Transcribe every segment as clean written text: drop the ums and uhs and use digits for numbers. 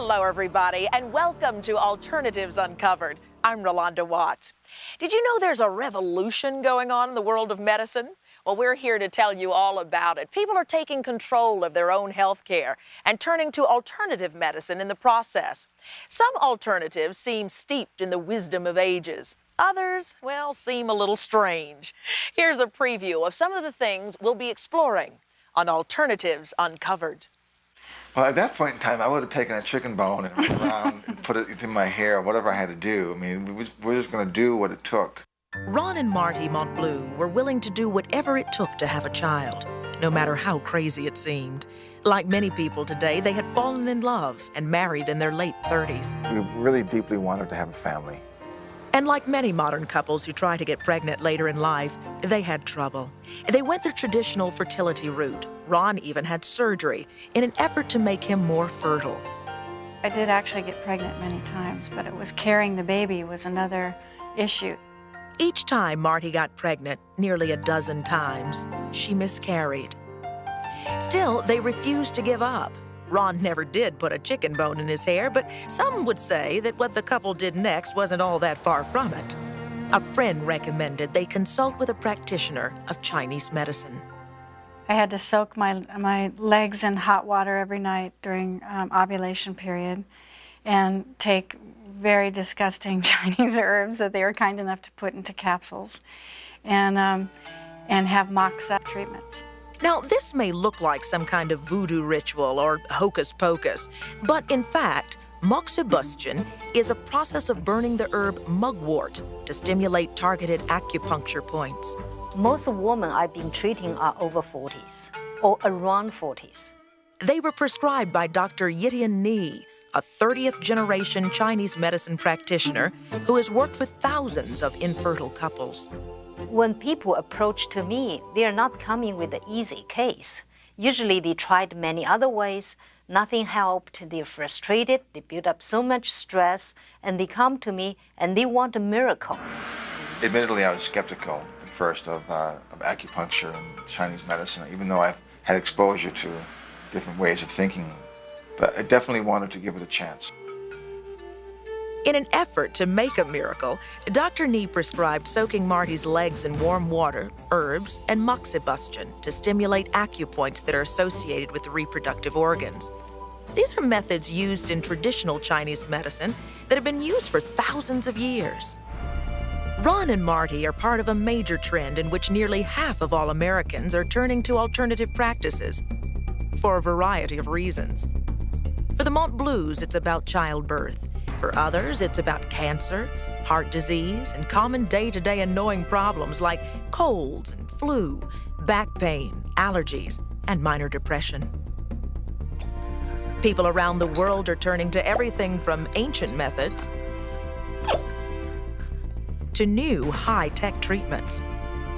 Hello, everybody, and welcome to Alternatives Uncovered. I'm Rolanda Watts. Did you know there's a revolution going on in the world of medicine? Well, we're here to tell you all about it. People are taking control of their own health care and turning to alternative medicine in the process. Some alternatives seem steeped in the wisdom of ages. Others, well, seem a little strange. Here's a preview of some of the things we'll be exploring on Alternatives Uncovered. Well, at that point in time, I would have taken a chicken bone and went around and put it in my hair, whatever I had to do. I mean, we're just going to do what it took. Ron and Marty Montbleu were willing to do whatever it took to have a child, no matter how crazy it seemed. Like many people today, they had fallen in love and married in their late 30s. We really deeply wanted to have a family. And like many modern couples who try to get pregnant later in life, they had trouble. They went the traditional fertility route. Ron even had surgery in an effort to make him more fertile. I did actually get pregnant many times, but it was carrying the baby was another issue. Each time Marty got pregnant, nearly a dozen times, she miscarried. Still, they refused to give up. Ron never did put a chicken bone in his hair, but some would say that what the couple did next wasn't all that far from it. A friend recommended they consult with a practitioner of Chinese medicine. I had to soak my legs in hot water every night during ovulation period and take very disgusting Chinese herbs that they were kind enough to put into capsules and have moxa treatments. Now, this may look like some kind of voodoo ritual or hocus pocus, but in fact, moxibustion is a process of burning the herb mugwort to stimulate targeted acupuncture points. Most women I've been treating are over 40s or around 40s. They were prescribed by Dr. Yitian Ni, a 30th generation Chinese medicine practitioner who has worked with thousands of infertile couples. When people approach to me, they are not coming with an easy case. Usually they tried many other ways, nothing helped, they're frustrated, they build up so much stress, and they come to me and they want a miracle. Admittedly, I was skeptical at first of acupuncture and Chinese medicine, even though I've had exposure to different ways of thinking. But I definitely wanted to give it a chance. In an effort to make a miracle, Dr. Ni prescribed soaking Marty's legs in warm water, herbs, and moxibustion to stimulate acupoints that are associated with the reproductive organs. These are methods used in traditional Chinese medicine that have been used for thousands of years. Ron and Marty are part of a major trend in which nearly half of all Americans are turning to alternative practices for a variety of reasons. For the Montbleus, it's about childbirth. For others, it's about cancer, heart disease, and common day-to-day annoying problems like colds and flu, back pain, allergies, and minor depression. People around the world are turning to everything from ancient methods to new high-tech treatments.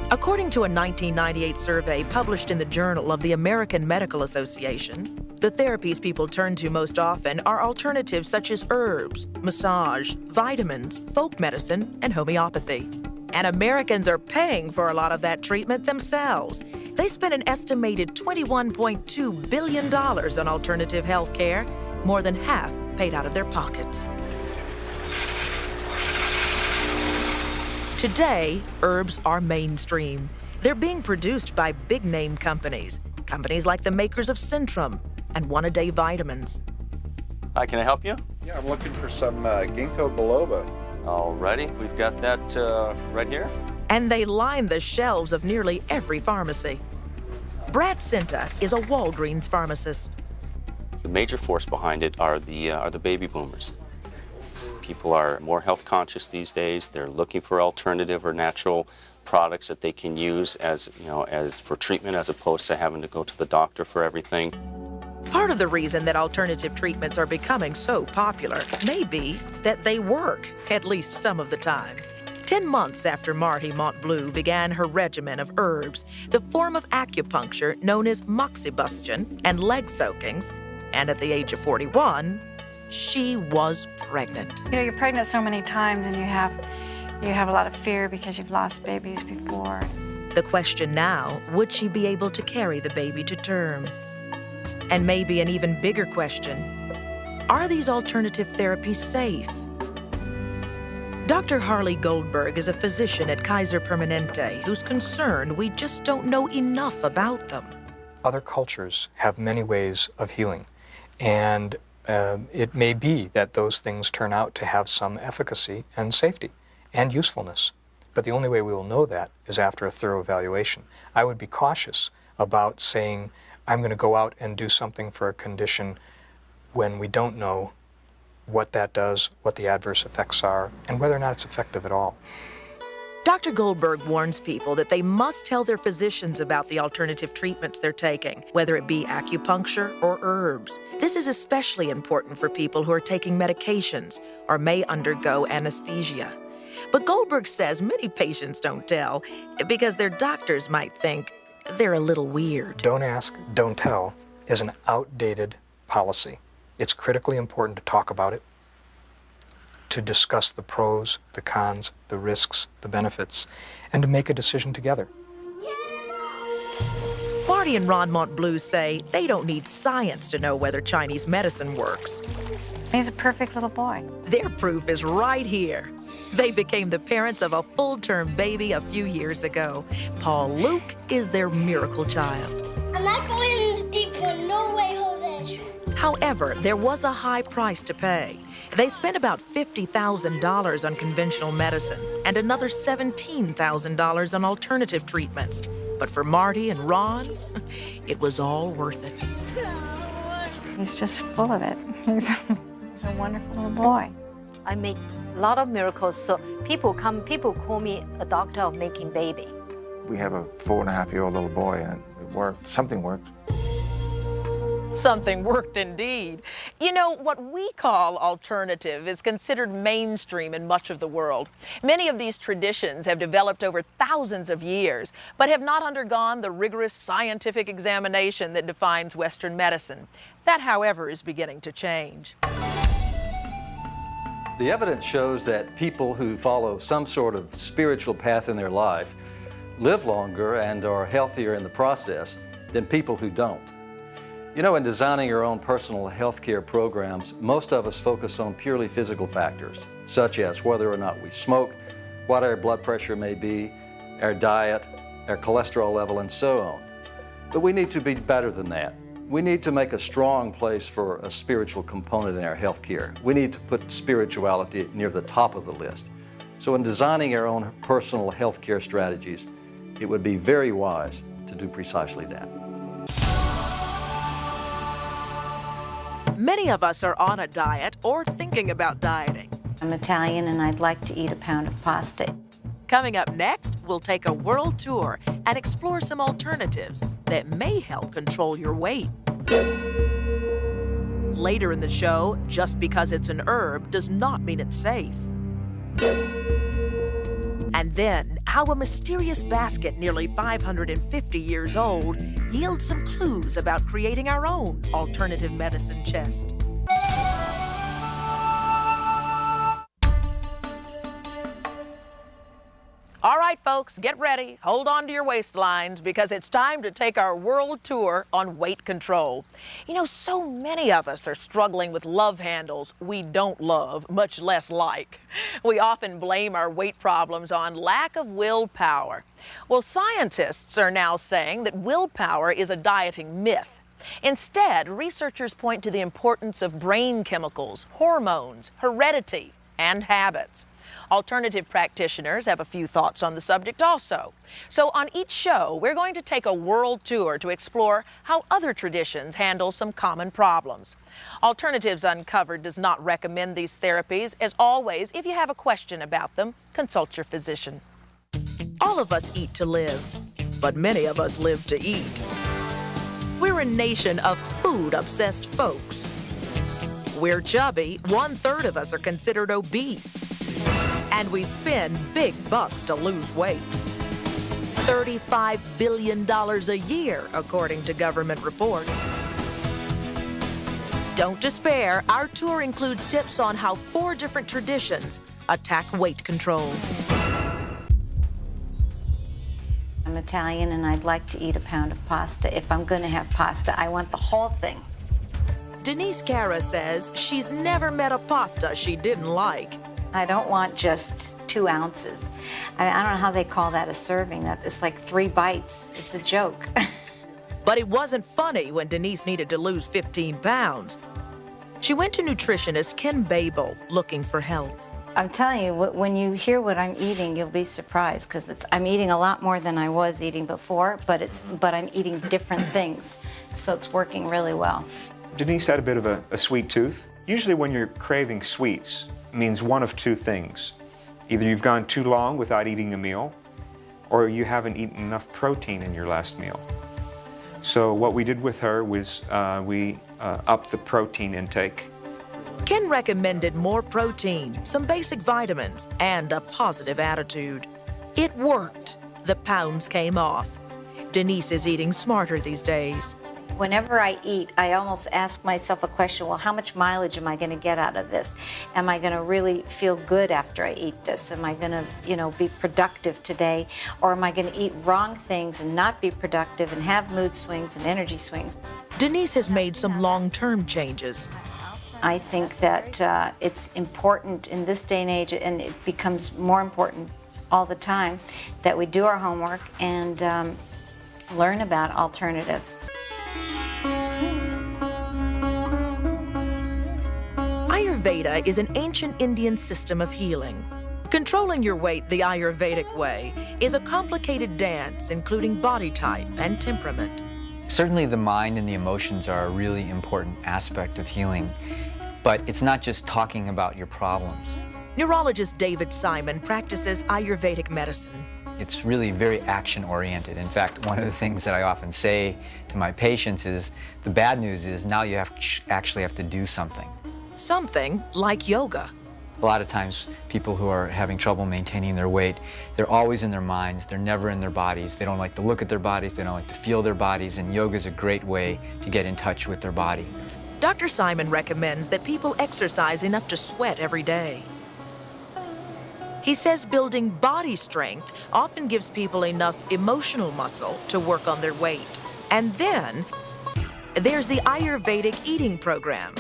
According to a 1998 survey published in the Journal of the American Medical Association, the therapies people turn to most often are alternatives such as herbs, massage, vitamins, folk medicine, and homeopathy. And Americans are paying for a lot of that treatment themselves. They spend an estimated $21.2 billion on alternative health care, more than half paid out of their pockets. Today, herbs are mainstream. They're being produced by big-name companies like the makers of Centrum and one-a-day vitamins. Hi, can I help you? Yeah, I'm looking for some ginkgo biloba. Alrighty, we've got that right here. And they line the shelves of nearly every pharmacy. Brad Cinta is a Walgreens pharmacist. The major force behind it are the baby boomers. People are more health conscious these days. They're looking for alternative or natural products that they can use as for treatment, as opposed to having to go to the doctor for everything. Part of the reason that alternative treatments are becoming so popular may be that they work, at least some of the time. 10 months after Marty Montbleu began her regimen of herbs, the form of acupuncture known as moxibustion and leg soakings, and at the age of 41, she was pregnant. You know, you're pregnant so many times and you have a lot of fear because you've lost babies before. The question now, would she be able to carry the baby to term? And maybe an even bigger question, Are these alternative therapies safe? Dr. Harley Goldberg is a physician at Kaiser Permanente who's concerned we just don't know enough about them. Other cultures have many ways of healing, and it may be that those things turn out to have some efficacy and safety and usefulness. But the only way we will know that is after a thorough evaluation. I would be cautious about saying, I'm going to go out and do something for a condition when we don't know what that does, what the adverse effects are, and whether or not it's effective at all. Dr. Goldberg warns people that they must tell their physicians about the alternative treatments they're taking, whether it be acupuncture or herbs. This is especially important for people who are taking medications or may undergo anesthesia. But Goldberg says many patients don't tell because their doctors might think they're a little weird. Don't ask, don't tell is an outdated policy. It's critically important to talk about it, to discuss the pros, the cons, the risks, the benefits, and to make a decision together. Marty and Ron Montbleu say they don't need science to know whether Chinese medicine works. He's a perfect little boy. Their proof is right here. They became the parents of a full-term baby a few years ago. Paul Luke is their miracle child. I'm not going in the deep one. No way, Jose. However, there was a high price to pay. They spent about $50,000 on conventional medicine and another $17,000 on alternative treatments. But for Marty and Ron, it was all worth it. He's just full of it. He's a wonderful little boy. I make a lot of miracles, so people call me a doctor of making baby. We have a 4.5-year-old little boy, and it worked. Something worked. Something worked indeed. You know, what we call alternative is considered mainstream in much of the world. Many of these traditions have developed over thousands of years, but have not undergone the rigorous scientific examination that defines Western medicine. That, however, is beginning to change. The evidence shows that people who follow some sort of spiritual path in their life live longer and are healthier in the process than people who don't. You know, in designing our own personal health care programs, most of us focus on purely physical factors, such as whether or not we smoke, what our blood pressure may be, our diet, our cholesterol level, and so on. But we need to be better than that. We need to make a strong place for a spiritual component in our health care. We need to put spirituality near the top of the list. So in designing our own personal health care strategies, it would be very wise to do precisely that. Many of us are on a diet or thinking about dieting. I'm Italian and I'd like to eat a pound of pasta. Coming up next, we'll take a world tour and explore some alternatives that may help control your weight. Later in the show, just because it's an herb does not mean it's safe. And then, how a mysterious basket nearly 550 years old yields some clues about creating our own alternative medicine chest. All right, folks, get ready. Hold on to your waistlines because it's time to take our world tour on weight control. You know, so many of us are struggling with love handles we don't love, much less like. We often blame our weight problems on lack of willpower. Well, scientists are now saying that willpower is a dieting myth. Instead, researchers point to the importance of brain chemicals, hormones, heredity, and habits. Alternative practitioners have a few thoughts on the subject also. So on each show, we're going to take a world tour to explore how other traditions handle some common problems. Alternatives Uncovered does not recommend these therapies. As always, if you have a question about them, consult your physician. All of us eat to live, but many of us live to eat. We're a nation of food-obsessed folks. We're chubby, 1/3 of us are considered obese. And we spend big bucks to lose weight. $35 billion a year, according to government reports. Don't despair, our tour includes tips on how 4 different traditions attack weight control. I'm Italian and I'd like to eat a pound of pasta. If I'm going to have pasta, I want the whole thing. Denise Cara says she's never met a pasta she didn't like. I don't want just 2 ounces. I don't know how they call that a serving. That it's like 3 bites. It's a joke. But it wasn't funny when Denise needed to lose 15 pounds. She went to nutritionist Ken Babel looking for help. I'm telling you, when you hear what I'm eating, you'll be surprised because I'm eating a lot more than I was eating before, but I'm eating different things, so it's working really well. Denise had a bit of a sweet tooth. Usually when you're craving sweets, it means one of 2 things. Either you've gone too long without eating a meal, or you haven't eaten enough protein in your last meal. So what we did with her was we upped the protein intake. Ken recommended more protein, some basic vitamins, and a positive attitude. It worked. The pounds came off. Denise is eating smarter these days. Whenever I eat, I almost ask myself a question, well, how much mileage am I going to get out of this? Am I going to really feel good after I eat this? Am I going to, be productive today? Or am I going to eat wrong things and not be productive and have mood swings and energy swings? Denise has made some long-term changes. I think that it's important in this day and age, and it becomes more important all the time, that we do our homework and learn about alternative. Ayurveda is an ancient Indian system of healing. Controlling your weight the Ayurvedic way is a complicated dance, including body type and temperament. Certainly the mind and the emotions are a really important aspect of healing, but it's not just talking about your problems. Neurologist David Simon practices Ayurvedic medicine. It's really very action-oriented. In fact, one of the things that I often say to my patients is, the bad news is now you actually have to do something. Something like yoga. A lot of times people who are having trouble maintaining their weight, they're always in their minds, they're never in their bodies. They don't like to look at their bodies, they don't like to feel their bodies, and yoga is a great way to get in touch with their body. Dr. Simon recommends that people exercise enough to sweat every day. He says building body strength often gives people enough emotional muscle to work on their weight. And then there's the Ayurvedic eating program.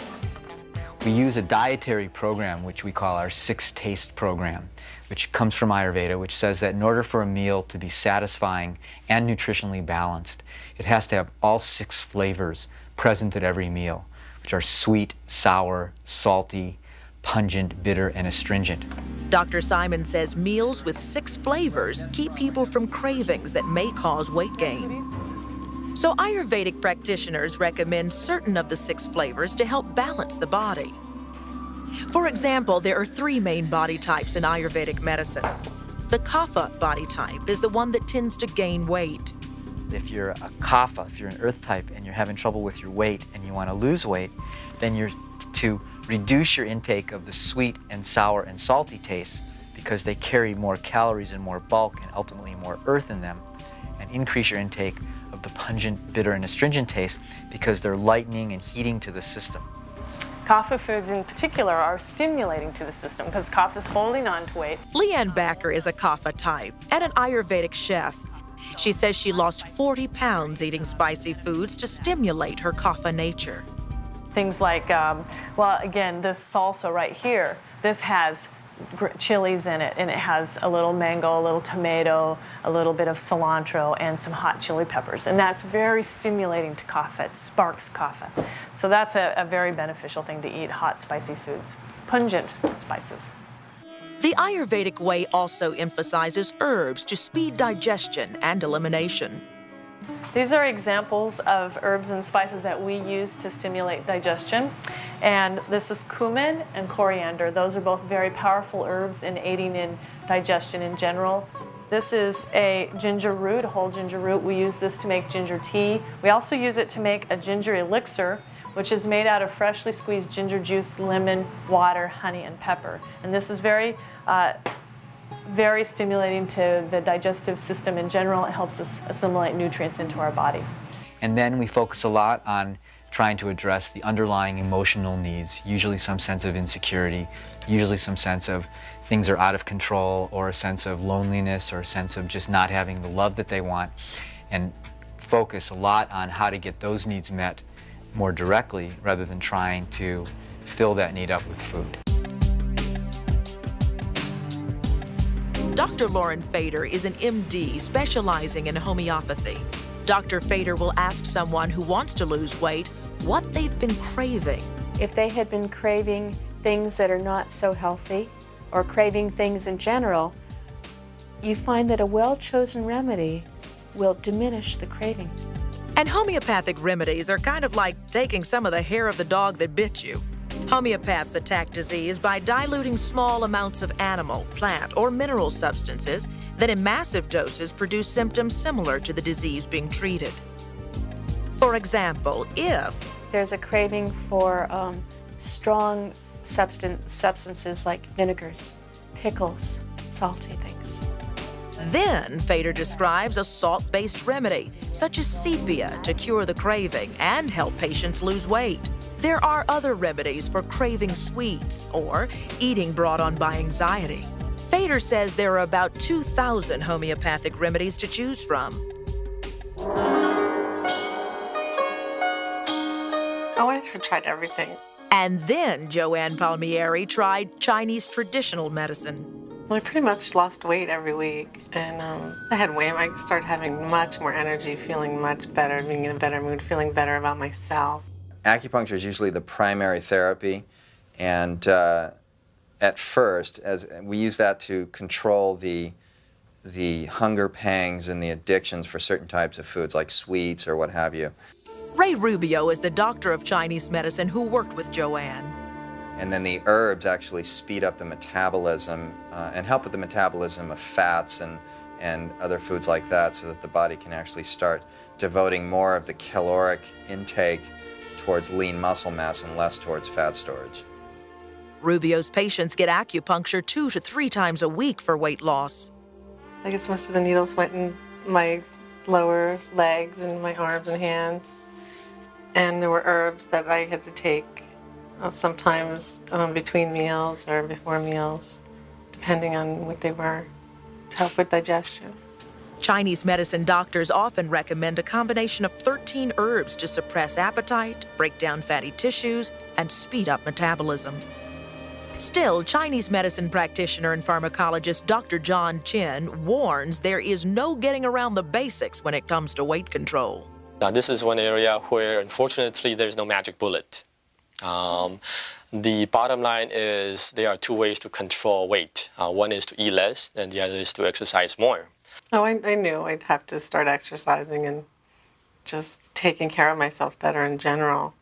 We use a dietary program, which we call our 6 Taste program, which comes from Ayurveda, which says that in order for a meal to be satisfying and nutritionally balanced, it has to have all 6 flavors present at every meal, which are sweet, sour, salty, pungent, bitter, and astringent. Dr. Simon says meals with 6 flavors keep people from cravings that may cause weight gain. So Ayurvedic practitioners recommend certain of the 6 flavors to help balance the body. For example, there are 3 main body types in Ayurvedic medicine. The Kapha body type is the one that tends to gain weight. If you're a Kapha, if you're an earth type and you're having trouble with your weight and you want to lose weight, then you're to reduce your intake of the sweet and sour and salty tastes because they carry more calories and more bulk and ultimately more earth in them, and increase your intake of the pungent, bitter, and astringent taste because they're lightening and heating to the system. Kapha foods in particular are stimulating to the system because kapha is holding on to weight. Leanne Backer is a Kapha type and an Ayurvedic chef. She says she lost 40 pounds eating spicy foods to stimulate her Kapha nature. Things like, well, again, this salsa right here, this has chilies in it, and it has a little mango, a little tomato, a little bit of cilantro, and some hot chili peppers. And that's very stimulating to kapha. It sparks kapha. So that's a very beneficial thing to eat, hot, spicy foods, pungent spices. The Ayurvedic way also emphasizes herbs to speed digestion and elimination. These are examples of herbs and spices that we use to stimulate digestion. And this is cumin and coriander. Those are both very powerful herbs in aiding in digestion in general. This is a ginger root, a whole ginger root. We use this to make ginger tea. We also use it to make a ginger elixir, which is made out of freshly squeezed ginger juice, lemon, water, honey, and pepper. And this is very stimulating to the digestive system in general. It helps us assimilate nutrients into our body. And then we focus a lot on trying to address the underlying emotional needs, usually some sense of insecurity, usually some sense of things are out of control, or a sense of loneliness, or a sense of just not having the love that they want, and focus a lot on how to get those needs met more directly rather than trying to fill that need up with food. Dr. Lauren Fader is an MD specializing in homeopathy. Dr. Fader will ask someone who wants to lose weight what they've been craving. If they had been craving things that are not so healthy or craving things in general, you find that a well-chosen remedy will diminish the craving. And homeopathic remedies are kind of like taking some of the hair of the dog that bit you. Homeopaths attack disease by diluting small amounts of animal, plant, or mineral substances that in massive doses produce symptoms similar to the disease being treated. For example, if there's a craving for strong substances like vinegars, pickles, salty things. Then Fader describes a salt-based remedy, such as sepia, to cure the craving and help patients lose weight. There are other remedies for craving sweets or eating brought on by anxiety. Fader says there are about 2,000 homeopathic remedies to choose from. I tried everything. And then Joanne Palmieri tried Chinese traditional medicine. Well, I pretty much lost weight every week, and I had weight. I started having much more energy, feeling much better, being in a better mood, feeling better about myself. Acupuncture is usually the primary therapy, and at first, as we use that to control the hunger pangs and the addictions for certain types of foods, like sweets or what have you. Ray Rubio is the doctor of Chinese medicine who worked with Joanne. And then the herbs actually speed up the metabolism and help with the metabolism of fats and other foods like that, so that the body can actually start devoting more of the caloric intake towards lean muscle mass and less towards fat storage. Rubio's patients get acupuncture 2 to 3 times a week for weight loss. I guess most of the needles went in my lower legs and my arms and hands. And there were herbs that I had to take sometimes between meals or before meals, depending on what they were, to help with digestion. Chinese medicine doctors often recommend a combination of 13 herbs to suppress appetite, break down fatty tissues, and speed up metabolism. Still, Chinese medicine practitioner and pharmacologist Dr. John Chen warns there is no getting around the basics when it comes to weight control. Now, this is one area where, unfortunately, there's no magic bullet. The bottom line is there are 2 ways to control weight. One is to eat less, and the other is to exercise more. Oh, I knew I'd have to start exercising and just taking care of myself better in general.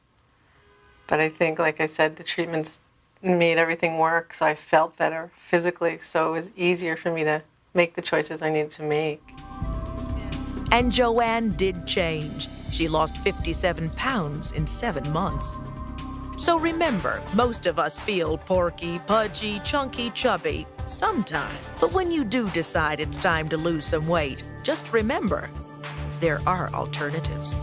But I think, like I said, the treatments made everything work, so I felt better physically, so it was easier for me to make the choices I needed to make. And Joanne did change. She lost 57 pounds in 7 months. So remember, most of us feel porky, pudgy, chunky, chubby sometime. But when you do decide it's time to lose some weight, just remember, there are alternatives.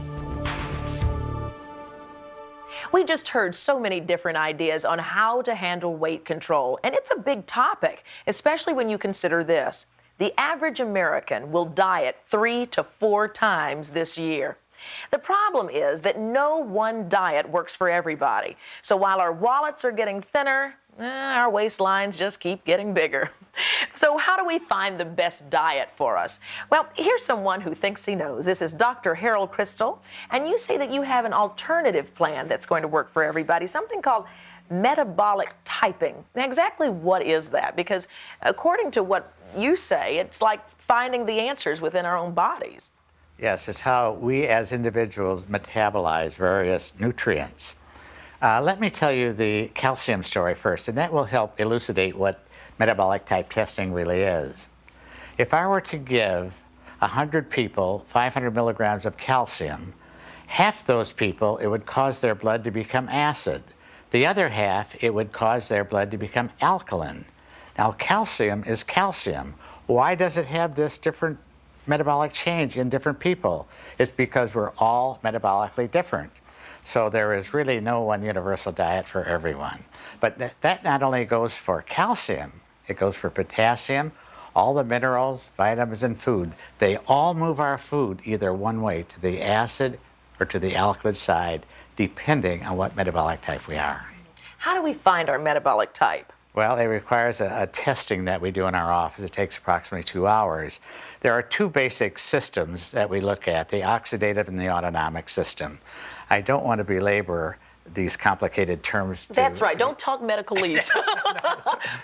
We just heard so many different ideas on how to handle weight control, and it's a big topic, especially when you consider this. The average American will diet 3 to 4 times this year. The problem is that no one diet works for everybody. So while our wallets are getting thinner, our waistlines just keep getting bigger. So how do we find the best diet for us? Well, here's someone who thinks he knows. This is Dr. Harold Crystal, and you say that you have an alternative plan that's going to work for everybody, something called metabolic typing. Now, exactly what is that? Because according to what you say, it's like finding the answers within our own bodies. Yes, it's how we as individuals metabolize various nutrients. Let me tell you the calcium story first, and that will help elucidate what metabolic type testing really is. If I were to give 100 people 500 milligrams of calcium, half those people, it would cause their blood to become acid. The other half, it would cause their blood to become alkaline. Now, calcium is calcium. Why does it have this different metabolic change in different people? It's because we're all metabolically different. So there is really no one universal diet for everyone. But that not only goes for calcium, it goes for potassium, all the minerals, vitamins, and food. They all move our food either one way, to the acid or to the alkaline side, depending on what metabolic type we are. How do we find our metabolic type? Well, it requires a testing that we do in our office. It takes approximately 2 hours. There are two basic systems that we look at, the oxidative and the autonomic system. I don't want to belabor these complicated terms. That's right. Don't talk medicalese.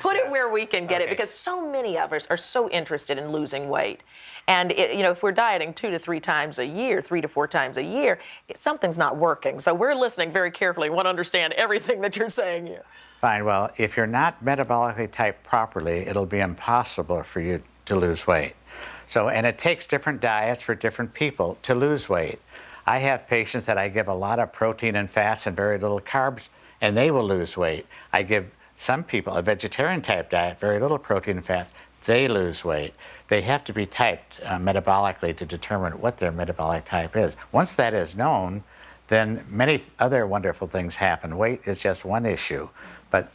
Put it where we can get it, because so many of us are so interested in losing weight. And if we're dieting 2 to 3 times a year, 3 to 4 times a year, something's not working. So we're listening very carefully and want to understand everything that you're saying here. Fine. Well, if you're not metabolically typed properly, it'll be impossible for you to lose weight. And it takes different diets for different people to lose weight. I have patients that I give a lot of protein and fats and very little carbs, and they will lose weight. I give some people a vegetarian type diet, very little protein and fats, they lose weight. They have to be typed metabolically to determine what their metabolic type is. Once that is known, then many other wonderful things happen. Weight is just one issue, but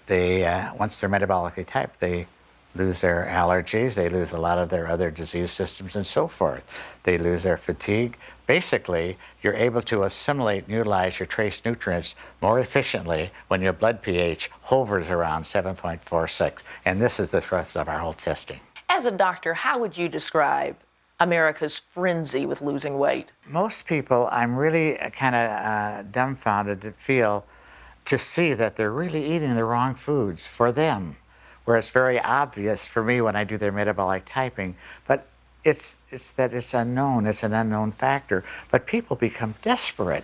once they're metabolically typed, they lose their allergies, they lose a lot of their other disease systems and so forth. They lose their fatigue. Basically, you're able to assimilate and utilize your trace nutrients more efficiently when your blood pH hovers around 7.46. And this is the thrust of our whole testing. As a doctor, how would you describe America's frenzy with losing weight? Most people, I'm really kind of dumbfounded to see that they're really eating the wrong foods for them, where it's very obvious for me when I do their metabolic typing, but it's unknown, it's an unknown factor. But people become desperate,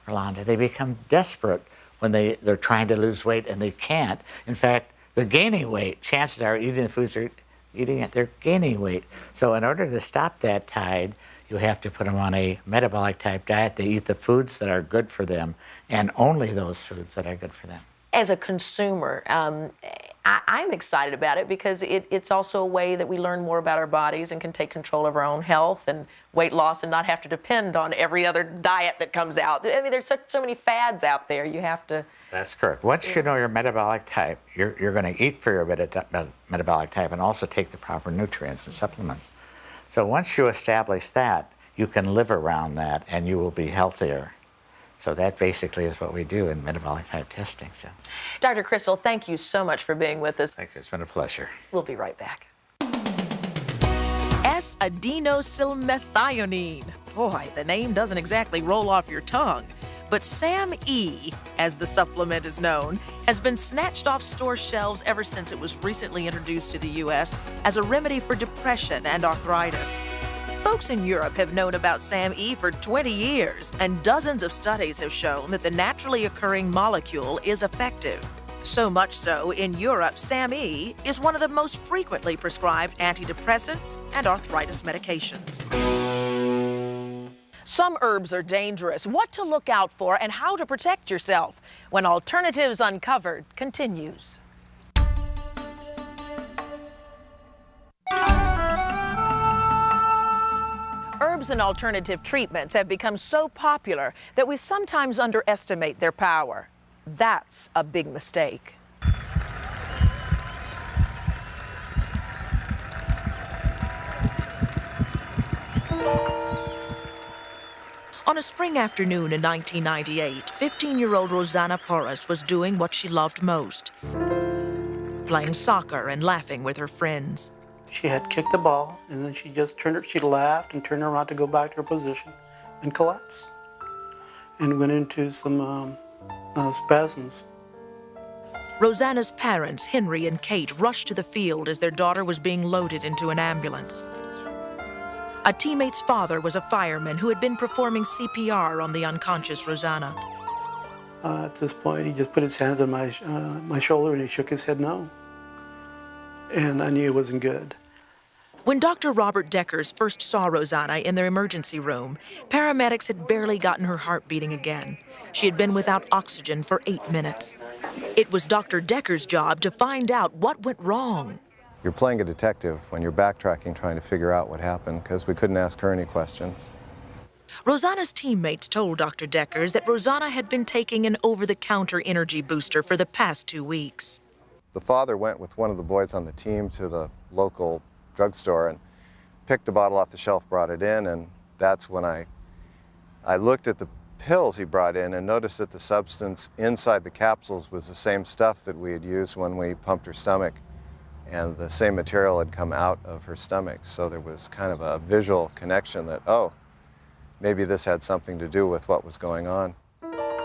Rolanda. They become desperate when they're trying to lose weight and they can't. In fact, they're gaining weight. Chances are eating the foods they're eating, they're gaining weight. So in order to stop that tide, you have to put them on a metabolic type diet. They eat the foods that are good for them and only those foods that are good for them. As a consumer, I'm excited about it because it's also a way that we learn more about our bodies and can take control of our own health and weight loss and not have to depend on every other diet that comes out. I mean, there's so many fads out there. You have to... That's correct. Once you know your metabolic type, you're going to eat for your metabolic type and also take the proper nutrients and supplements. So once you establish that, you can live around that and you will be healthier. So that basically is what we do in metabolic type testing. So, Dr. Crystal, thank you so much for being with us. Thanks. It's been a pleasure. We'll be right back. S-adenosylmethionine. Boy, the name doesn't exactly roll off your tongue. But SAM-E, as the supplement is known, has been snatched off store shelves ever since it was recently introduced to the U.S. as a remedy for depression and arthritis. Folks in Europe have known about SAM-E for 20 years, and dozens of studies have shown that the naturally occurring molecule is effective. So much so, in Europe, SAM-E is one of the most frequently prescribed antidepressants and arthritis medications. Some herbs are dangerous. What to look out for and how to protect yourself when Alternatives Uncovered continues. Herbs and alternative treatments have become so popular that we sometimes underestimate their power. That's a big mistake. On a spring afternoon in 1998, 15-year-old Rosanna Porras was doing what she loved most, playing soccer and laughing with her friends. She had kicked the ball, and then she laughed and turned around to go back to her position and collapsed and went into some spasms. Rosanna's parents, Henry and Kate, rushed to the field as their daughter was being loaded into an ambulance. A teammate's father was a fireman who had been performing CPR on the unconscious Rosanna. At this point, he just put his hands on my shoulder and he shook his head no. And I knew it wasn't good. When Dr. Robert Deckers first saw Rosanna in their emergency room, paramedics had barely gotten her heart beating again. She had been without oxygen for 8 minutes. It was Dr. Deckers' job to find out what went wrong. You're playing a detective when you're backtracking trying to figure out what happened because we couldn't ask her any questions. Rosanna's teammates told Dr. Deckers that Rosanna had been taking an over-the-counter energy booster for the past 2 weeks. The father went with one of the boys on the team to the local drugstore and picked a bottle off the shelf, brought it in, and that's when I looked at the pills he brought in and noticed that the substance inside the capsules was the same stuff that we had used when we pumped her stomach, and the same material had come out of her stomach. So there was kind of a visual connection that, oh, maybe this had something to do with what was going on.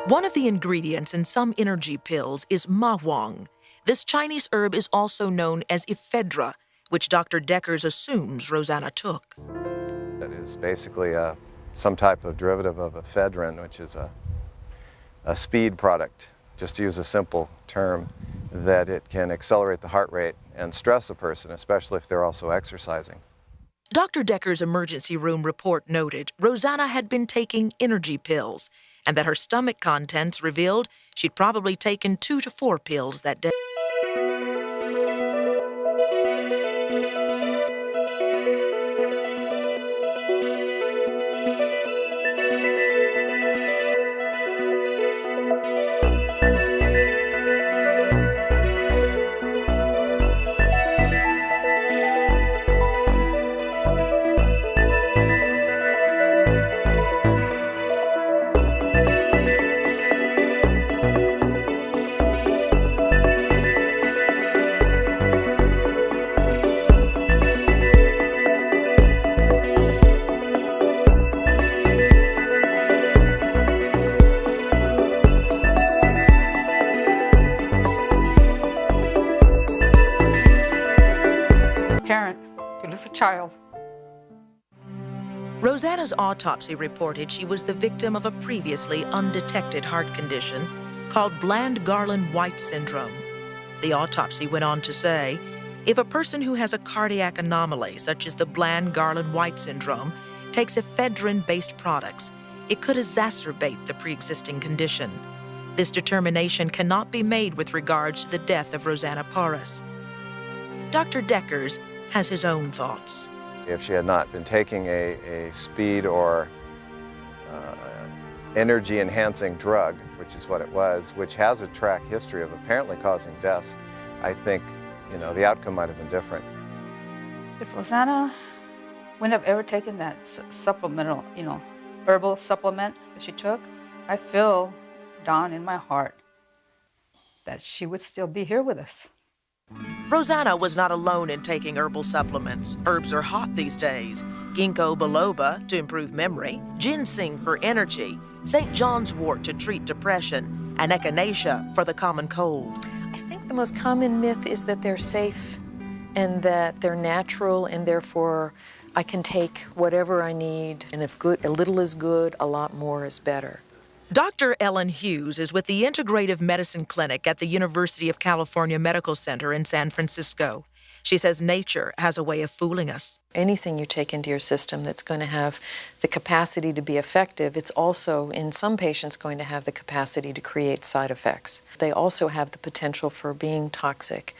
One of the ingredients in some energy pills is mawang. This Chinese herb is also known as ephedra, which Dr. Deckers assumes Rosanna took. It is basically some type of derivative of ephedrine, which is a speed product, just to use a simple term, that it can accelerate the heart rate and stress a person, especially if they're also exercising. Dr. Deckers' emergency room report noted Rosanna had been taking energy pills, and that her stomach contents revealed she'd probably taken 2 to 4 pills that day. Parent, it is a child. Rosanna's autopsy reported she was the victim of a previously undetected heart condition called Bland-Garland-White syndrome. The autopsy went on to say, if a person who has a cardiac anomaly such as the Bland-Garland-White syndrome takes ephedrine-based products, it could exacerbate the pre-existing condition. This determination cannot be made with regards to the death of Rosanna Porras. Dr. Deckers has his own thoughts. If she had not been taking a speed or energy-enhancing drug, which is what it was, which has a track history of apparently causing deaths, I think, the outcome might have been different. If Rosanna wouldn't have ever taken that supplemental, herbal supplement that she took, I feel down in my heart that she would still be here with us. Rosanna was not alone in taking herbal supplements. Herbs are hot these days. Ginkgo biloba to improve memory, ginseng for energy, St. John's wort to treat depression, and echinacea for the common cold. I think the most common myth is that they're safe and that they're natural, and therefore I can take whatever I need, and if good, a little is good, a lot more is better. Dr. Ellen Hughes is with the Integrative Medicine Clinic at the University of California Medical Center in San Francisco. She says nature has a way of fooling us. Anything you take into your system that's going to have the capacity to be effective, it's also, in some patients, going to have the capacity to create side effects. They also have the potential for being toxic.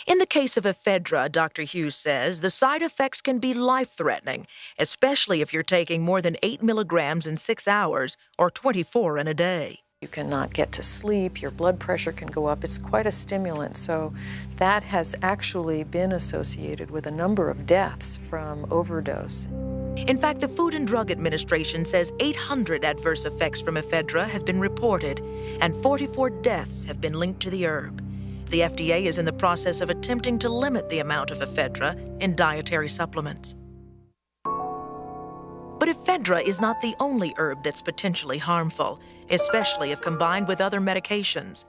In the case of ephedra, Dr. Hughes says, the side effects can be life-threatening, especially if you're taking more than 8 milligrams in 6 hours or 24 in a day. You cannot get to sleep, your blood pressure can go up. It's quite a stimulant, so that has actually been associated with a number of deaths from overdose. In fact, the Food and Drug Administration says 800 adverse effects from ephedra have been reported, and 44 deaths have been linked to the herb. The FDA is in the process of attempting to limit the amount of ephedra in dietary supplements. But ephedra is not the only herb that's potentially harmful, especially if combined with other medications.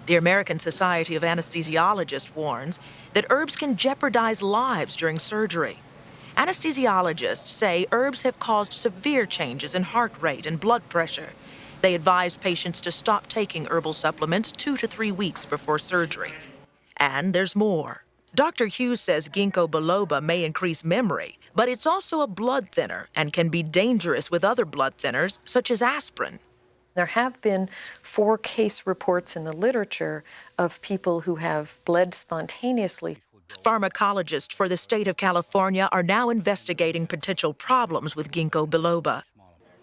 The American Society of Anesthesiologists warns that herbs can jeopardize lives during surgery. Anesthesiologists say herbs have caused severe changes in heart rate and blood pressure. They advise patients to stop taking herbal supplements 2 to 3 weeks before surgery. And there's more. Dr. Hughes says ginkgo biloba may increase memory, but it's also a blood thinner and can be dangerous with other blood thinners, such as aspirin. There have been 4 case reports in the literature of people who have bled spontaneously. Pharmacologists for the state of California are now investigating potential problems with ginkgo biloba.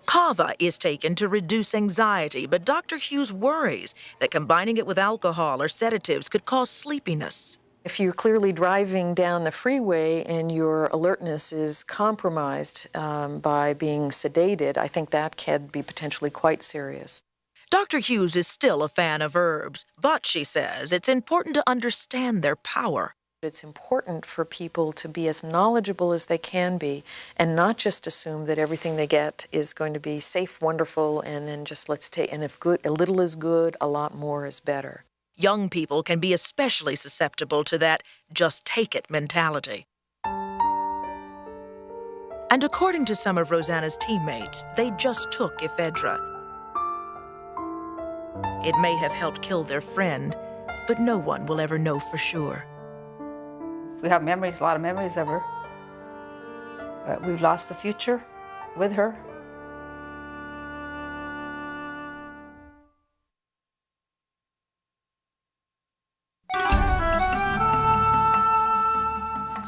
Kava is taken to reduce anxiety, but Dr. Hughes worries that combining it with alcohol or sedatives could cause sleepiness. If you're clearly driving down the freeway and your alertness is compromised by being sedated, I think that can be potentially quite serious. Dr. Hughes is still a fan of herbs, but she says it's important to understand their power. It's important for people to be as knowledgeable as they can be and not just assume that everything they get is going to be safe, wonderful, and then just let's take, and if good, a little is good, a lot more is better. Young people can be especially susceptible to that just take it mentality. And according to some of Rosanna's teammates, they just took ephedra. It may have helped kill their friend, but no one will ever know for sure. We have memories, a lot of memories of her. But we've lost the future with her.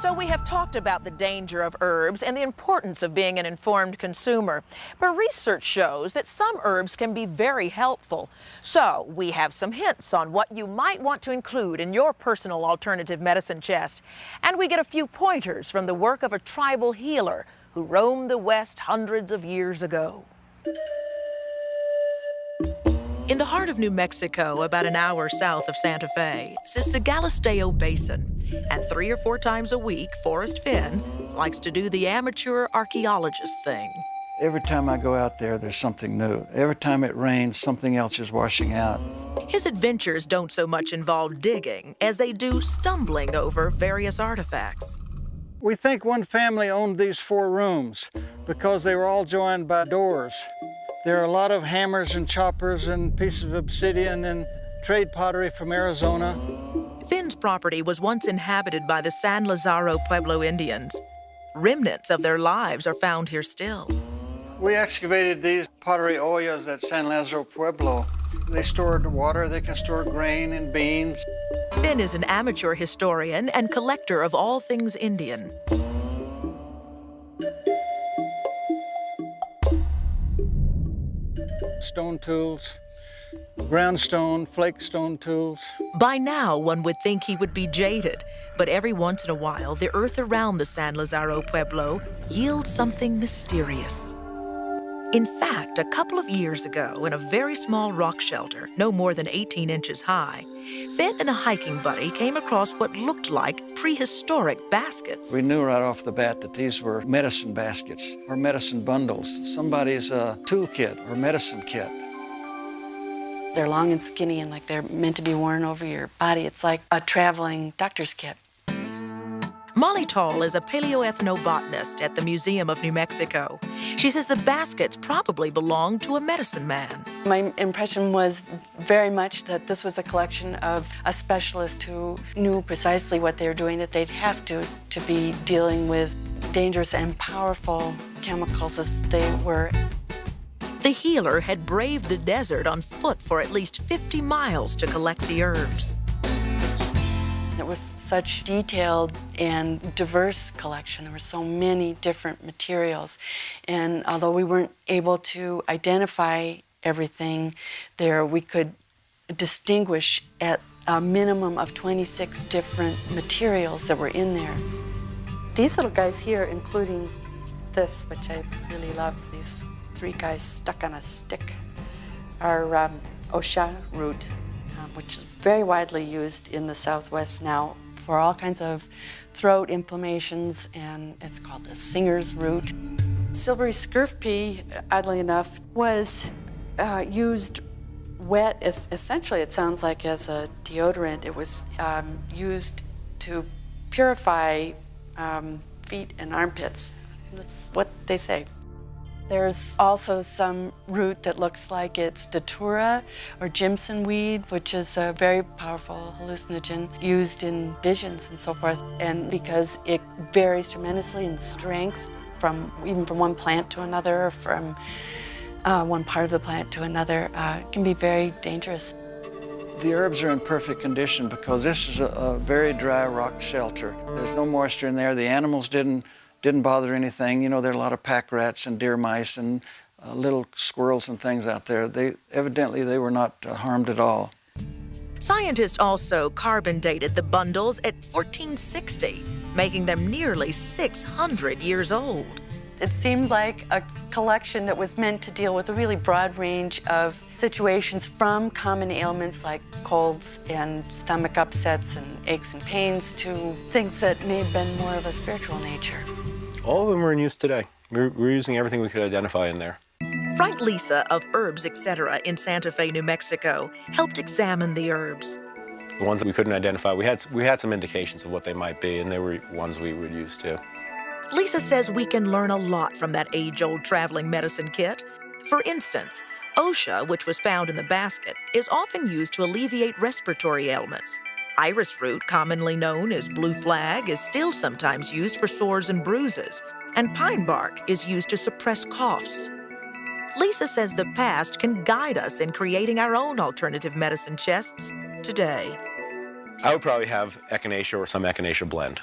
So we have talked about the danger of herbs and the importance of being an informed consumer. But research shows that some herbs can be very helpful. So we have some hints on what you might want to include in your personal alternative medicine chest. And we get a few pointers from the work of a tribal healer who roamed the West hundreds of years ago. In the heart of New Mexico, about an hour south of Santa Fe, sits the Galisteo Basin. And 3 or 4 times a week, Forrest Finn likes to do the amateur archaeologist thing. Every time I go out there, there's something new. Every time it rains, something else is washing out. His adventures don't so much involve digging as they do stumbling over various artifacts. We think one family owned these 4 rooms because they were all joined by doors. There are a lot of hammers and choppers and pieces of obsidian and trade pottery from Arizona. Finn's property was once inhabited by the San Lazaro Pueblo Indians. Remnants of their lives are found here still. We excavated these pottery ollas at San Lazaro Pueblo. They stored water, they can store grain and beans. Finn is an amateur historian and collector of all things Indian. Stone tools, ground stone, flake stone tools. By now, one would think he would be jaded, but every once in a while, the earth around the San Lazaro Pueblo yields something mysterious. In fact, a couple of years ago, in a very small rock shelter, no more than 18 inches high, Finn and a hiking buddy came across what looked like prehistoric baskets. We knew right off the bat that these were medicine baskets or medicine bundles, somebody's toolkit or medicine kit. They're long and skinny and like they're meant to be worn over your body. It's like a traveling doctor's kit. Molly Tall is a paleoethnobotanist at the Museum of New Mexico. She says the baskets probably belonged to a medicine man. My impression was very much that this was a collection of a specialist who knew precisely what they were doing, that they'd have to be dealing with dangerous and powerful chemicals as they were. The healer had braved the desert on foot for at least 50 miles to collect the herbs. It was such detailed and diverse collection. There were so many different materials. And although we weren't able to identify everything there, we could distinguish at a minimum of 26 different materials that were in there. These little guys here, including this, which I really love, these 3 guys stuck on a stick, are osha root, which is very widely used in the Southwest now for all kinds of throat inflammations, and it's called a singer's root. Silvery scurf pea, oddly enough, was used wet, essentially it sounds like as a deodorant. It was used to purify feet and armpits. That's what they say. There's also some root that looks like it's datura or jimson weed, which is a very powerful hallucinogen used in visions and so forth. And because it varies tremendously in strength even from one plant to another, or from one part of the plant to another, it can be very dangerous. The herbs are in perfect condition because this is a very dry rock shelter. There's no moisture in there. The animals didn't bother anything. You know, there are a lot of pack rats and deer mice and little squirrels and things out there. Evidently they were not harmed at all. Scientists also carbon dated the bundles at 1460, making them nearly 600 years old. It seemed like a collection that was meant to deal with a really broad range of situations, from common ailments like colds and stomach upsets and aches and pains to things that may have been more of a spiritual nature. All of them are in use today. We're using everything we could identify in there. Frank Lisa of Herbs Etc. in Santa Fe, New Mexico, helped examine the herbs. The ones that we couldn't identify, we had some indications of what they might be, and they were ones we would use too. Lisa says we can learn a lot from that age-old traveling medicine kit. For instance, OSHA, which was found in the basket, is often used to alleviate respiratory ailments. Iris root, commonly known as blue flag, is still sometimes used for sores and bruises, and pine bark is used to suppress coughs. Lisa says the past can guide us in creating our own alternative medicine chests today. I would probably have echinacea or some echinacea blend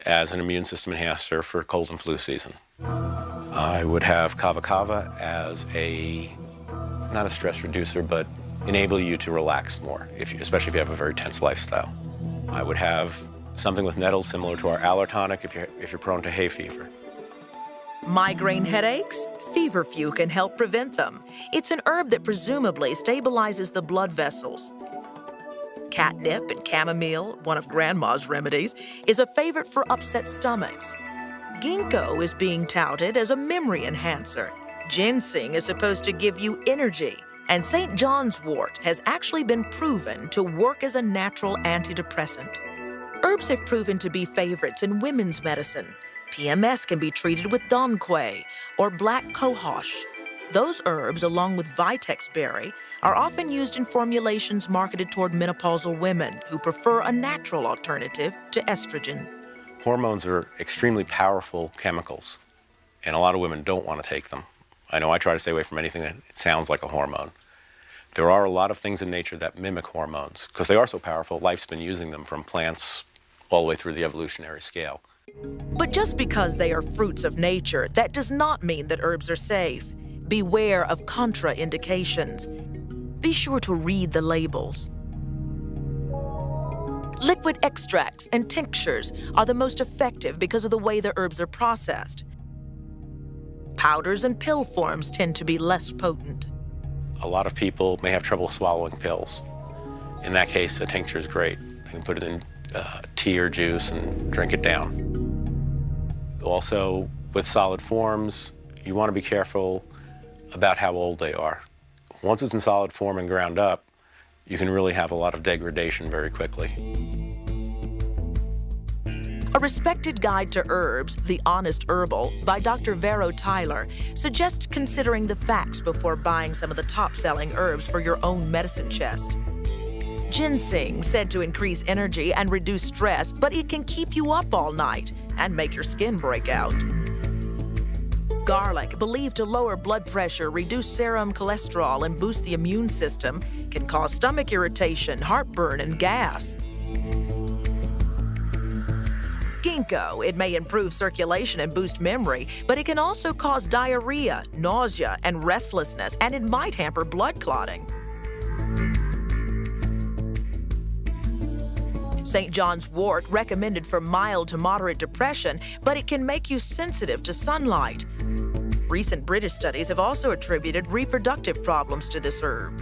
as an immune system enhancer for cold and flu season. I would have kava kava as not a stress reducer, but enable you to relax more, especially if you have a very tense lifestyle. I would have something with nettles similar to our allertonic if you're prone to hay fever. Migraine headaches? Feverfew can help prevent them. It's an herb that presumably stabilizes the blood vessels. Catnip and chamomile, one of Grandma's remedies, is a favorite for upset stomachs. Ginkgo is being touted as a memory enhancer. Ginseng is supposed to give you energy. And St. John's wort has actually been proven to work as a natural antidepressant. Herbs have proven to be favorites in women's medicine. PMS can be treated with donquay or black cohosh. Those herbs, along with vitex berry, are often used in formulations marketed toward menopausal women who prefer a natural alternative to estrogen. Hormones are extremely powerful chemicals, and a lot of women don't want to take them. I know I try to stay away from anything that sounds like a hormone. There are a lot of things in nature that mimic hormones. Because they are so powerful, life's been using them from plants all the way through the evolutionary scale. But just because they are fruits of nature, that does not mean that herbs are safe. Beware of contraindications. Be sure to read the labels. Liquid extracts and tinctures are the most effective because of the way the herbs are processed. Powders and pill forms tend to be less potent. A lot of people may have trouble swallowing pills. In that case, a tincture is great. You can put it in tea or juice and drink it down. Also, with solid forms, you want to be careful about how old they are. Once it's in solid form and ground up, you can really have a lot of degradation very quickly. A respected guide to herbs, The Honest Herbal, by Dr. Vero Tyler, suggests considering the facts before buying some of the top-selling herbs for your own medicine chest. Ginseng, said to increase energy and reduce stress, but it can keep you up all night and make your skin break out. Garlic, believed to lower blood pressure, reduce serum cholesterol, and boost the immune system, can cause stomach irritation, heartburn, and gas. Ginkgo, it may improve circulation and boost memory, but it can also cause diarrhea, nausea, and restlessness, and it might hamper blood clotting. St. John's wort, recommended for mild to moderate depression, but it can make you sensitive to sunlight. Recent British studies have also attributed reproductive problems to this herb.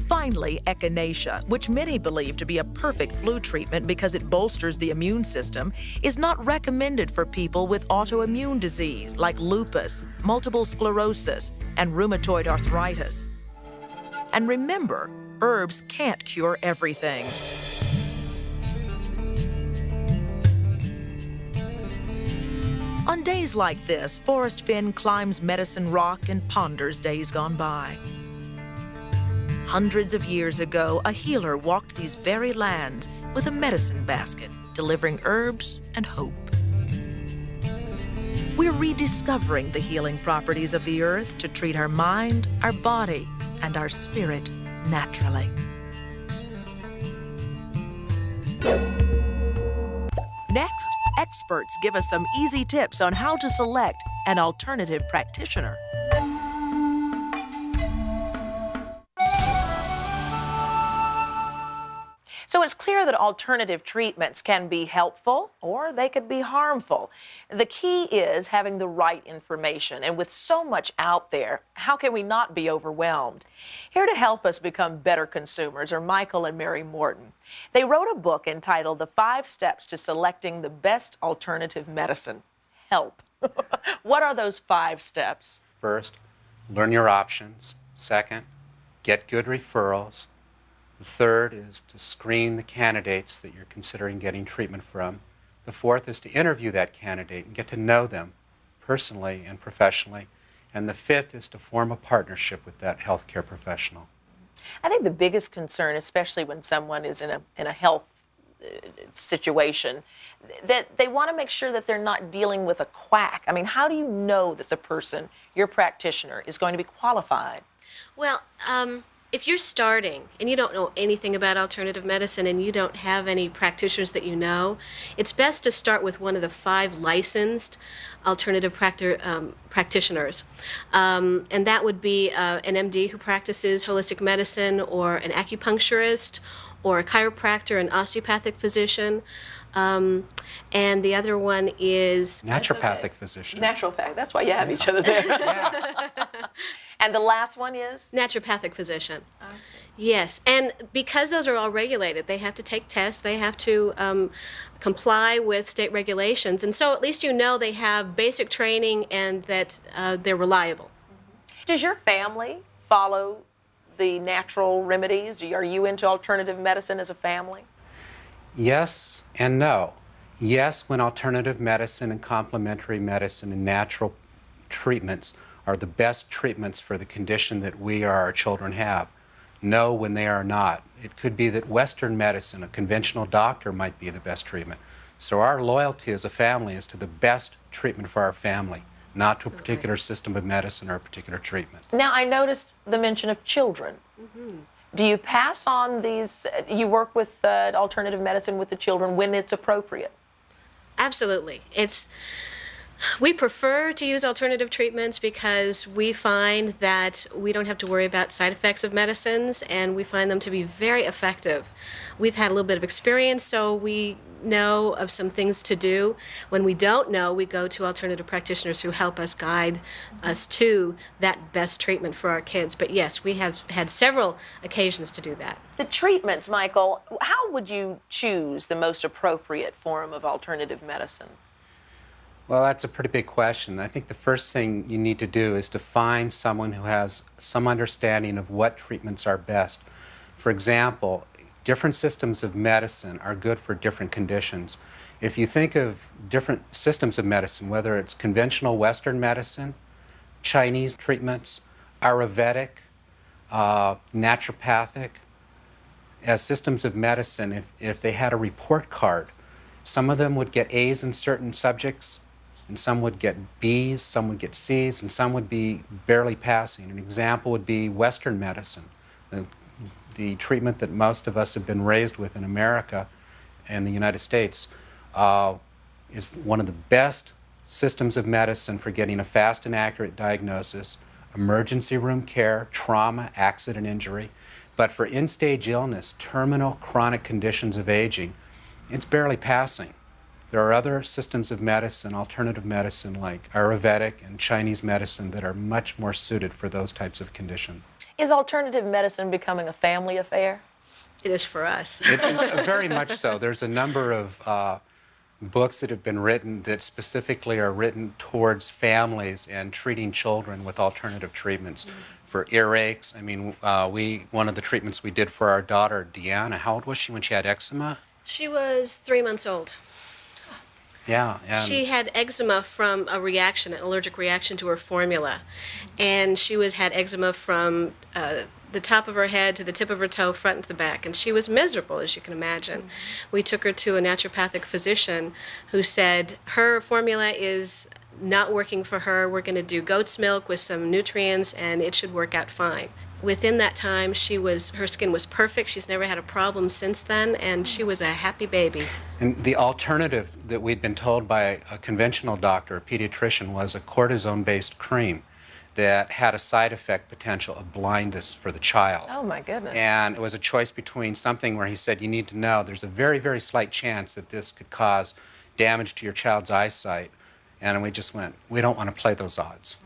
Finally, echinacea, which many believe to be a perfect flu treatment because it bolsters the immune system, is not recommended for people with autoimmune disease like lupus, multiple sclerosis, and rheumatoid arthritis. And remember, herbs can't cure everything. On days like this, Forrest Finn climbs Medicine Rock and ponders days gone by. Hundreds of years ago, a healer walked these very lands with a medicine basket, delivering herbs and hope. We're rediscovering the healing properties of the earth to treat our mind, our body, and our spirit naturally. Next, experts give us some easy tips on how to select an alternative practitioner. So it's clear that alternative treatments can be helpful or they could be harmful. The key is having the right information. And with so much out there, how can we not be overwhelmed? Here to help us become better consumers are Michael and Mary Morton. They wrote a book entitled The 5 Steps to Selecting the Best Alternative Medicine. Help. What are those 5 steps? First, learn your options. Second, get good referrals. The third is to screen the candidates that you're considering getting treatment from. The fourth is to interview that candidate and get to know them personally and professionally. And the fifth is to form a partnership with that healthcare professional. I think the biggest concern, especially when someone is in a health situation, that they want to make sure that they're not dealing with a quack. I mean, how do you know that the person, your practitioner, is going to be qualified? Well, if you're starting and you don't know anything about alternative medicine and you don't have any practitioners that you know, it's best to start with one of the 5 licensed alternative practitioners. And that would be an MD who practices holistic medicine, or an acupuncturist, or a chiropractor, an osteopathic physician. And the other one is... Naturopathic physician. Naturopath. That's why you have each other there. And the last one is? Naturopathic physician. Yes, and because those are all regulated, they have to take tests, they have to comply with state regulations, and so at least you know they have basic training and that they're reliable. Does your family follow the natural remedies? Are you into alternative medicine as a family? Yes and no. Yes, when alternative medicine and complementary medicine and natural treatments are the best treatments for the condition that we or our children have. No, when they are not. It could be that Western medicine, a conventional doctor, might be the best treatment. So our loyalty as a family is to the best treatment for our family, not to a particular system of medicine or a particular treatment. Now, I noticed the mention of children. Do you pass on these, you work with alternative medicine with the children when it's appropriate? Absolutely. We prefer to use alternative treatments because we find that we don't have to worry about side effects of medicines, and we find them to be very effective. We've had a little bit of experience, so we know of some things to do. When we don't know, we go to alternative practitioners who help us guide us to that best treatment for our kids. But yes, we have had several occasions to do that. The treatments, Michael, how would you choose the most appropriate form of alternative medicine? Well, that's a pretty big question. I think the first thing you need to do is to find someone who has some understanding of what treatments are best. For example, different systems of medicine are good for different conditions. If you think of different systems of medicine, whether it's conventional Western medicine, Chinese treatments, Ayurvedic, naturopathic, as systems of medicine, if they had a report card, some of them would get A's in certain subjects, and some would get B's, some would get C's, and some would be barely passing. An example would be Western medicine, the treatment that most of us have been raised with in America and the United States is one of the best systems of medicine for getting a fast and accurate diagnosis, emergency room care, trauma, accident, injury. But for end-stage illness, terminal chronic conditions of aging, it's barely passing. There are other systems of medicine, alternative medicine like Ayurvedic and Chinese medicine that are much more suited for those types of conditions. Is alternative medicine becoming a family affair? It is for us. Very much so. There's a number of books that have been written that specifically are written towards families and treating children with alternative treatments. For earaches, I mean, one of the treatments we did for our daughter, Deanna, how old was she when she had eczema? She was 3 months old. Yeah. She had eczema from a reaction, an allergic reaction to her formula. And she had eczema from the top of her head to the tip of her toe, front and to the back. And she was miserable, as you can imagine. We took her to a naturopathic physician who said, her formula is not working for her. We're going to do goat's milk with some nutrients, and it should work out fine. Within that time, her skin was perfect. She's never had a problem since then, and she was a happy baby. And the alternative that we'd been told by a conventional doctor, a pediatrician, was a cortisone-based cream that had a side effect potential of blindness for the child. Oh my goodness. And it was a choice between something where he said, you need to know there's a very, very slight chance that this could cause damage to your child's eyesight. And we just went, we don't want to play those odds.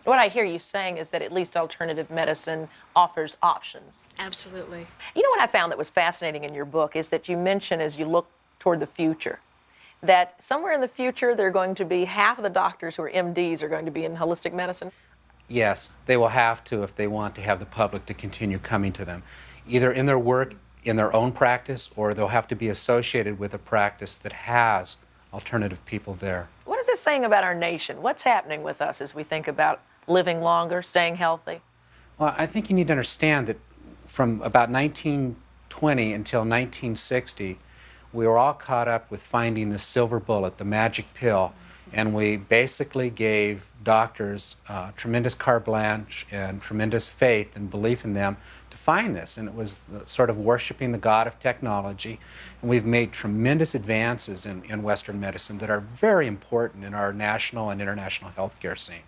What I hear you saying is that at least alternative medicine offers options. Absolutely. You know what I found that was fascinating in your book is that you mention as you look toward the future, that somewhere in the future there are going to be half of the doctors who are MDs are going to be in holistic medicine. Yes, they will have to if they want to have the public to continue coming to them, either in their work, in their own practice, or they'll have to be associated with a practice that has alternative people there. What is this saying about our nation? What's happening with us as we think about living longer, staying healthy? Well, I think you need to understand that from about 1920 until 1960, we were all caught up with finding the silver bullet, the magic pill, and we basically gave doctors tremendous carte blanche and tremendous faith and belief in them to find this. And it was sort of worshiping the god of technology. And we've made tremendous advances in Western medicine that are very important in our national and international healthcare scene.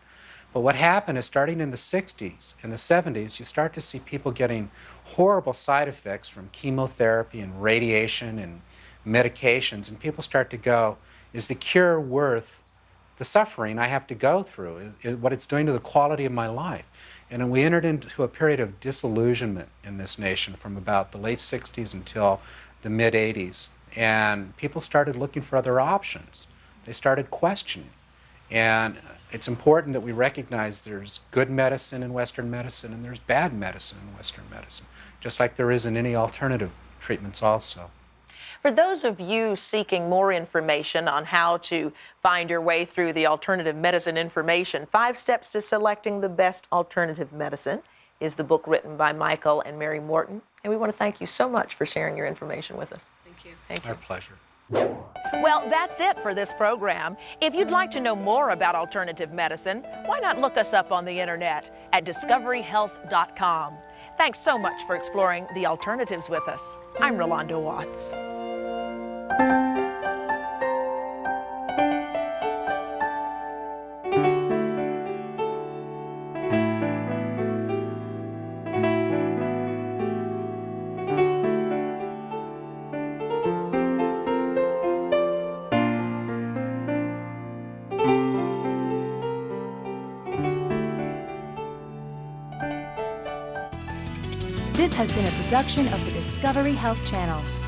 But what happened is starting in the 60s and the 70s, you start to see people getting horrible side effects from chemotherapy and radiation and medications, and people start to go, is the cure worth the suffering I have to go through? Is what it's doing to the quality of my life? And then we entered into a period of disillusionment in this nation from about the late 60s until the mid 80s. And people started looking for other options. They started questioning. And it's important that we recognize there's good medicine in Western medicine and there's bad medicine in Western medicine, just like there is in any alternative treatments also. For those of you seeking more information on how to find your way through the alternative medicine information, 5 Steps to Selecting the Best Alternative Medicine is the book written by Michael and Mary Morton. And we want to thank you so much for sharing your information with us. Thank you. Thank you. Our pleasure. Well, that's it for this program. If you'd like to know more about alternative medicine, why not look us up on the internet at discoveryhealth.com. Thanks so much for exploring the alternatives with us. I'm Rolando Watts. This has been a production of the Discovery Health Channel.